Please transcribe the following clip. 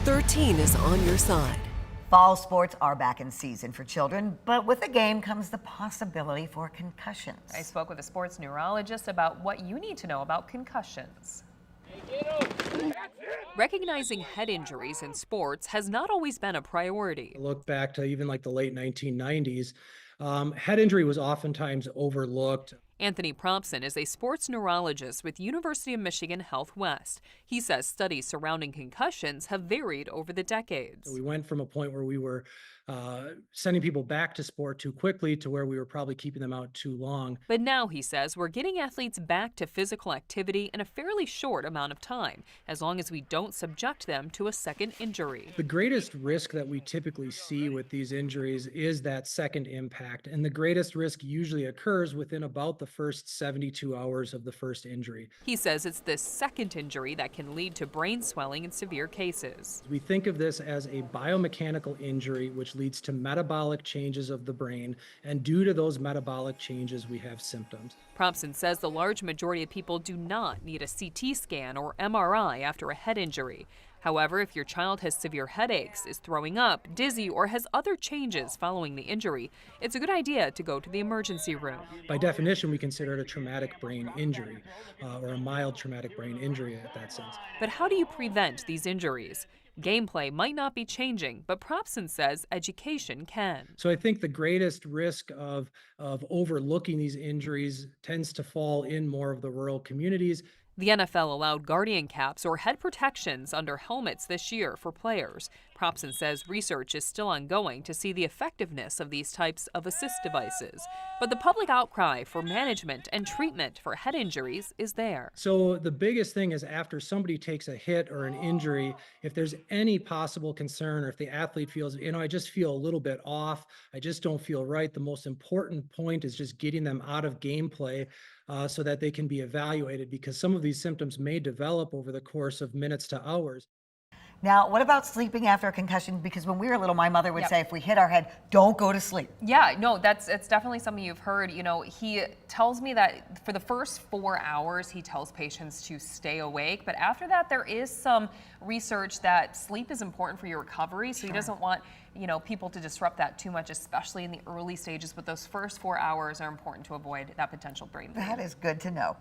13 is on your side. Fall sports are back in season for children, but with the game comes the possibility for concussions. I spoke with a sports neurologist about what you need to know about concussions. Recognizing head injuries in sports has not always been a priority. Look back to even like the late 1990s, head injury was oftentimes overlooked. Anthony Propson is a sports neurologist with University of Michigan Health West. He says studies surrounding concussions have varied over the decades. We went from a point where we were sending people back to sport too quickly to where we were probably keeping them out too long. But now, he says, we're getting athletes back to physical activity in a fairly short amount of time, as long as we don't subject them to a second injury. The greatest risk that we typically see with these injuries is that second impact, and the greatest risk usually occurs within about the first 72 hours of the first injury. He says it's this second injury that can lead to brain swelling in severe cases. We think of this as a biomechanical injury, which leads to metabolic changes of the brain, and due to those metabolic changes, we have symptoms. Propson says the large majority of people do not need a CT scan or MRI after a head injury. However, if your child has severe headaches, is throwing up, dizzy, or has other changes following the injury, it's a good idea to go to the emergency room. By definition, we consider it a traumatic brain injury, or a mild traumatic brain injury at that sense. But how do you prevent these injuries? Gameplay might not be changing, but Propson says education can. So I think the greatest risk of overlooking these injuries tends to fall in more of the rural communities. The NFL allowed guardian caps or head protections under helmets this year for players. Propson says research is still ongoing to see the effectiveness of these types of assist devices. But the public outcry for management and treatment for head injuries is there. So the biggest thing is after somebody takes a hit or an injury, if there's any possible concern or if the athlete feels, I just feel a little bit off, I just don't feel right, the most important point is just getting them out of gameplay so that they can be evaluated, because some of these symptoms may develop over the course of minutes to hours. Now, what about sleeping after a concussion? Because when we were little, my mother would say, if we hit our head, don't go to sleep. Yeah, no, it's definitely something you've heard. He tells me that for the first 4 hours, he tells patients to stay awake. But after that, there is some research that sleep is important for your recovery. So he doesn't want, people to disrupt that too much, especially in the early stages. But those first 4 hours are important to avoid that potential brain bleed. That is good to know.